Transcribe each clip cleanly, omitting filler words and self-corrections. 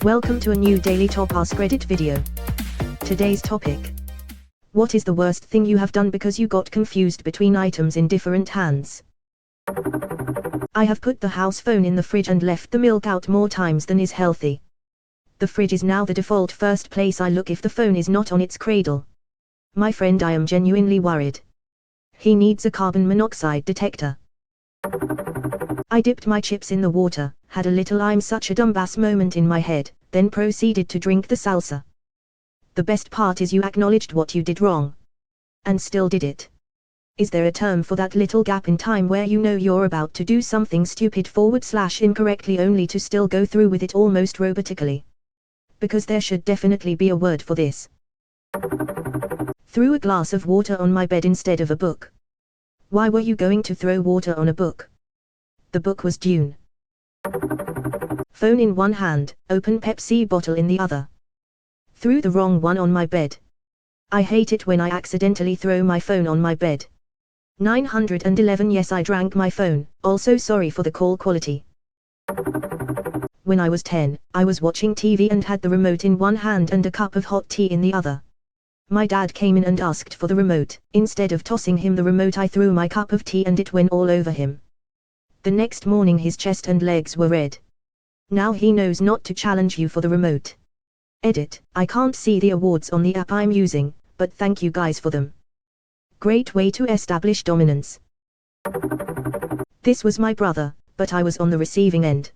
Welcome to a new daily top Askreddit video. Today's topic. What is the worst thing you have done because you got confused between items in different hands? I have put the house phone in the fridge and left the milk out more times than is healthy. The fridge is now the default first place I look if the phone is not on its cradle. My friend, I am genuinely worried. He needs a carbon monoxide detector. I dipped my chips in the water, had a little I'm such a dumbass moment in my head, then proceeded to drink the salsa. The best part is you acknowledged what you did wrong. And still did it. Is there a term for that little gap in time where you know you're about to do something stupid / incorrectly only to still go through with it almost robotically? Because there should definitely be a word for this. Threw a glass of water on my bed instead of a book. Why were you going to throw water on a book? The book was Dune. Phone in one hand, open Pepsi bottle in the other. Threw the wrong one on my bed. I hate it when I accidentally throw my phone on my bed. 911 Yes, I drank my phone, also sorry for the call quality. When I was 10, I was watching TV and had the remote in one hand and a cup of hot tea in the other. My dad came in and asked for the remote. Instead of tossing him the remote, I threw my cup of tea and it went all over him. The next morning his chest and legs were red. Now he knows not to challenge you for the remote. Edit, I can't see the awards on the app I'm using, but thank you guys for them. Great way to establish dominance. This was my brother, but I was on the receiving end.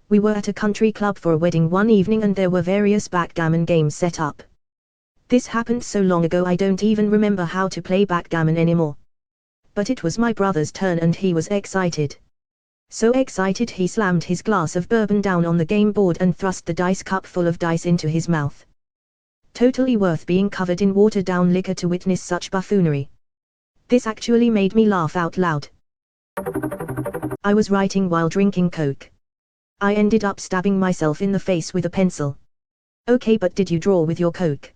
We were at a country club for a wedding one evening and there were various backgammon games set up. This happened so long ago I don't even remember how to play backgammon anymore. But it was my brother's turn and he was excited. So excited he slammed his glass of bourbon down on the game board and thrust the dice cup full of dice into his mouth. Totally worth being covered in watered down liquor to witness such buffoonery. This actually made me laugh out loud. I was writing while drinking Coke. I ended up stabbing myself in the face with a pencil. Okay, but did you draw with your Coke?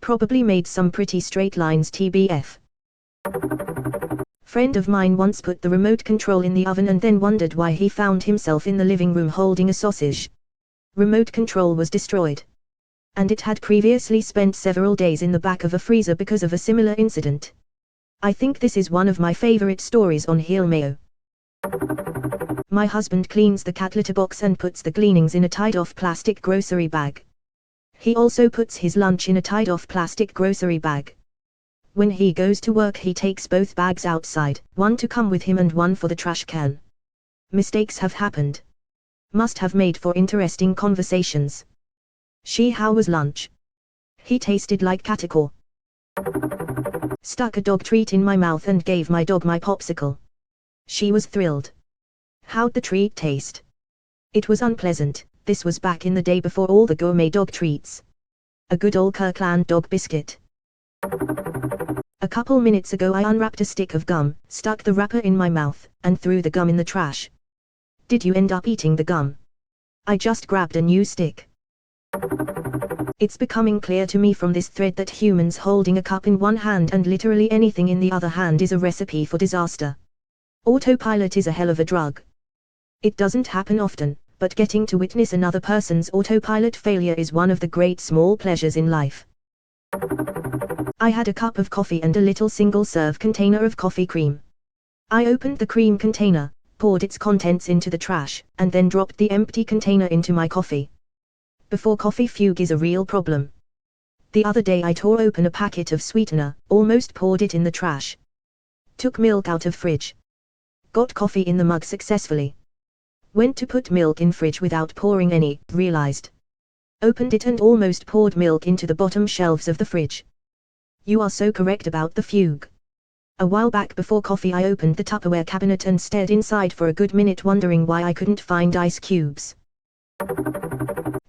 Probably made some pretty straight lines TBF. Friend of mine once put the remote control in the oven and then wondered why he found himself in the living room holding a sausage. Remote control was destroyed. And it had previously spent several days in the back of a freezer because of a similar incident. I think this is one of my favorite stories on Heel Mayo. My husband cleans the cat litter box and puts the cleanings in a tied-off plastic grocery bag. He also puts his lunch in a tied-off plastic grocery bag. When he goes to work he takes both bags outside, one to come with him and one for the trash can. Mistakes have happened. Must have made for interesting conversations. How was lunch? He tasted like cataclaw. Stuck a dog treat in my mouth and gave my dog my popsicle. She was thrilled. How'd the treat taste? It was unpleasant. This was back in the day before all the gourmet dog treats. A good old Kirkland dog biscuit. A couple minutes ago I unwrapped a stick of gum, stuck the wrapper in my mouth, and threw the gum in the trash. Did you end up eating the gum? I just grabbed a new stick. It's becoming clear to me from this thread that humans holding a cup in one hand and literally anything in the other hand is a recipe for disaster. Autopilot is a hell of a drug. It doesn't happen often, but getting to witness another person's autopilot failure is one of the great small pleasures in life. I had a cup of coffee and a little single-serve container of coffee cream. I opened the cream container, poured its contents into the trash, and then dropped the empty container into my coffee. Before coffee fugue is a real problem. The other day I tore open a packet of sweetener, almost poured it in the trash. Took milk out of fridge. Got coffee in the mug successfully. Went to put milk in fridge without pouring any, realized. Opened it and almost poured milk into the bottom shelves of the fridge. You are so correct about the fugue. A while back before coffee I opened the Tupperware cabinet and stared inside for a good minute wondering why I couldn't find ice cubes.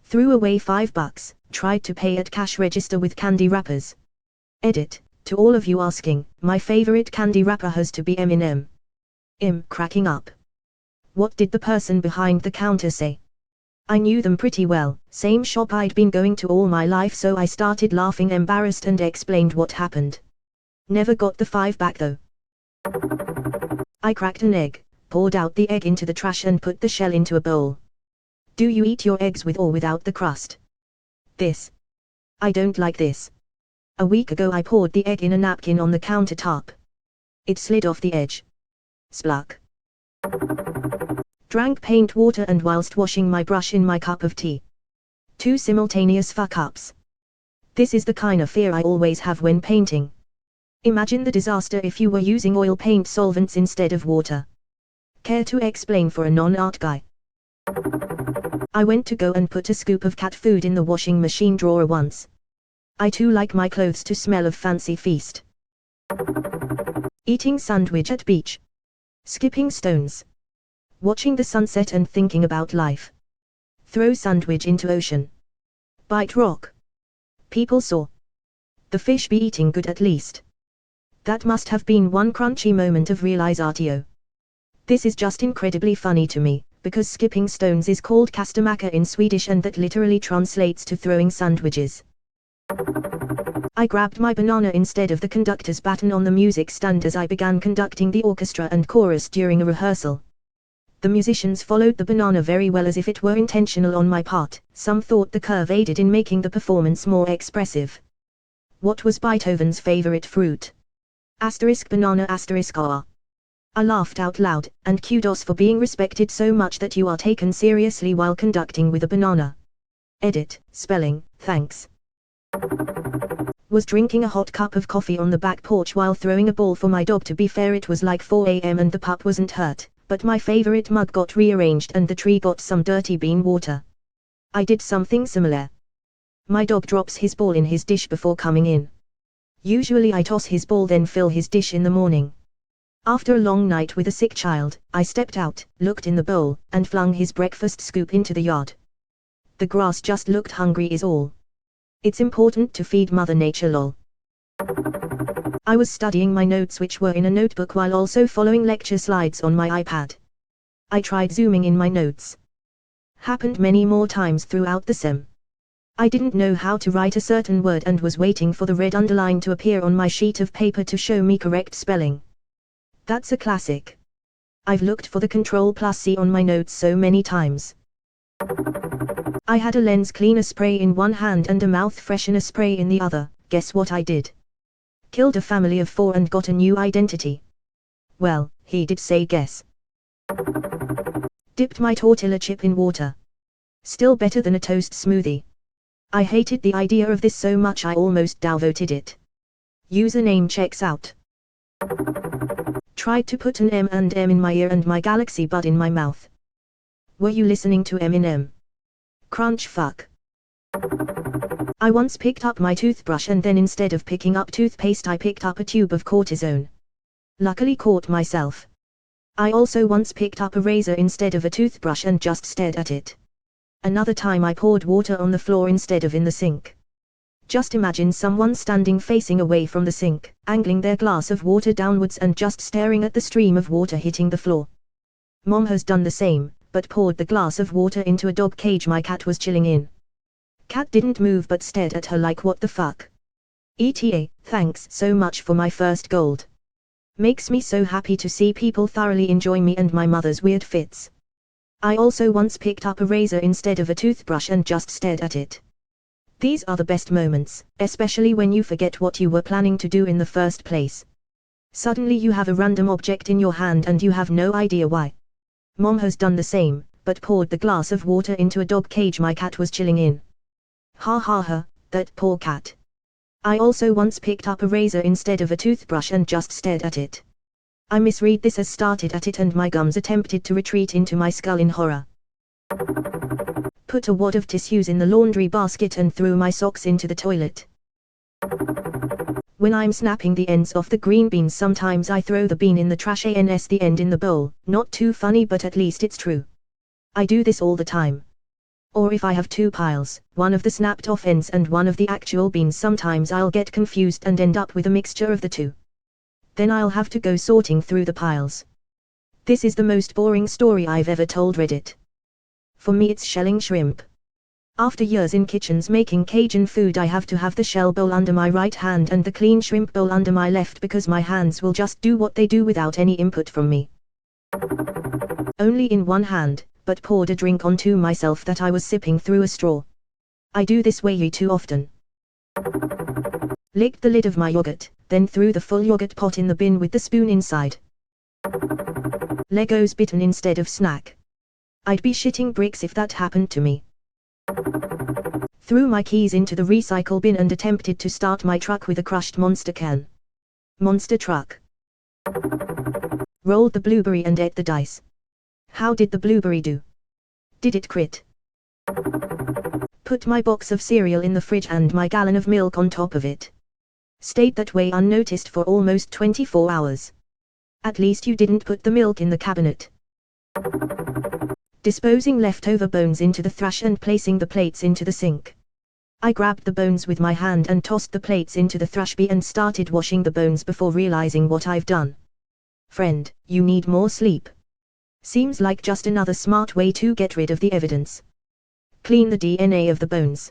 Threw away $5, tried to pay at cash register with candy wrappers. Edit, to all of you asking, my favorite candy wrapper has to be M&M. Cracking up. What did the person behind the counter say? I knew them pretty well, same shop I'd been going to all my life, so I started laughing embarrassed and explained what happened. Never got the $5 back though. I cracked an egg, poured out the egg into the trash and put the shell into a bowl. Do you eat your eggs with or without the crust? This. I don't like this. A week ago I poured the egg in a napkin on the countertop. It slid off the edge. Spluck. Drank paint water and whilst washing my brush in my cup of tea. 2 simultaneous fuck-ups. This is the kind of fear I always have when painting. Imagine the disaster if you were using oil paint solvents instead of water. Care to explain for a non-art guy? I went to go and put a scoop of cat food in the washing machine drawer once. I too like my clothes to smell of fancy feast. Eating sandwich at beach. Skipping stones. Watching the sunset and thinking about life. Throw sandwich into ocean. Bite rock. People saw. The fish be eating good at least. That must have been one crunchy moment of realizatio. This is just incredibly funny to me, because skipping stones is called kastamacka in Swedish and that literally translates to throwing sandwiches. I grabbed my banana instead of the conductor's baton on the music stand as I began conducting the orchestra and chorus during a rehearsal. The musicians followed the banana very well as if it were intentional on my part. Some thought the curve aided in making the performance more expressive. What was Beethoven's favorite fruit? Banana *R. I laughed out loud, and kudos for being respected so much that you are taken seriously while conducting with a banana. Edit, spelling, thanks. Was drinking a hot cup of coffee on the back porch while throwing a ball for my dog. To be fair, it was like 4 a.m. and the pup wasn't hurt, but my favorite mug got rearranged and the tree got some dirty bean water. I did something similar. My dog drops his ball in his dish before coming in. Usually I toss his ball then fill his dish in the morning. After a long night with a sick child, I stepped out, looked in the bowl, and flung his breakfast scoop into the yard. The grass just looked hungry is all. It's important to feed Mother Nature lol. I was studying my notes which were in a notebook while also following lecture slides on my iPad. I tried zooming in my notes. Happened many more times throughout the sem. I didn't know how to write a certain word and was waiting for the red underline to appear on my sheet of paper to show me correct spelling. That's a classic. I've looked for the Ctrl+C on my notes so many times. I had a lens cleaner spray in one hand and a mouth freshener spray in the other. Guess what I did? Killed a family of 4 and got a new identity. Well, he did say guess. Dipped my tortilla chip in water. Still better than a toast smoothie. I hated the idea of this so much I almost downvoted it. Username checks out. Tried to put an M&M in my ear and my Galaxy Bud in my mouth. Were you listening to Eminem? Crunch fuck. I once picked up my toothbrush and then instead of picking up toothpaste I picked up a tube of cortisone. Luckily caught myself. I also once picked up a razor instead of a toothbrush and just stared at it. Another time I poured water on the floor instead of in the sink. Just imagine someone standing facing away from the sink, angling their glass of water downwards and just staring at the stream of water hitting the floor. Mom has done the same, but poured the glass of water into a dog cage my cat was chilling in. Cat didn't move but stared at her like what the fuck. ETA, thanks so much for my first gold. Makes me so happy to see people thoroughly enjoy me and my mother's weird fits. I also once picked up a razor instead of a toothbrush and just stared at it. These are the best moments, especially when you forget what you were planning to do in the first place. Suddenly you have a random object in your hand and you have no idea why. Mom has done the same, but poured the glass of water into a dog cage my cat was chilling in. Ha ha ha, that poor cat. I also once picked up a razor instead of a toothbrush and just stared at it. I misread this as started at it and my gums attempted to retreat into my skull in horror. Put a wad of tissues in the laundry basket and threw my socks into the toilet. When I'm snapping the ends off the green beans sometimes I throw the bean in the trash and the end in the bowl. Not too funny but at least it's true. I do this all the time. Or if I have 2 piles, one of the snapped off ends and one of the actual beans sometimes I'll get confused and end up with a mixture of the two. Then I'll have to go sorting through the piles. This is the most boring story I've ever told Reddit. For me it's shelling shrimp. After years in kitchens making Cajun food I have to have the shell bowl under my right hand and the clean shrimp bowl under my left because my hands will just do what they do without any input from me. Only in one hand, but poured a drink onto myself that I was sipping through a straw. I do this way too often. Licked the lid of my yogurt, then threw the full yogurt pot in the bin with the spoon inside. Legos bitten instead of snack. I'd be shitting bricks if that happened to me. Threw my keys into the recycle bin and attempted to start my truck with a crushed Monster can. Monster truck. Rolled the blueberry and ate the dice. How did the blueberry do? Did it crit? Put my box of cereal in the fridge and my gallon of milk on top of it. Stayed that way unnoticed for almost 24 hours. At least you didn't put the milk in the cabinet. Disposing leftover bones into the trash and placing the plates into the sink. I grabbed the bones with my hand and tossed the plates into the trash bin and started washing the bones before realizing what I've done. Friend, you need more sleep. Seems like just another smart way to get rid of the evidence. Clean the DNA of the bones.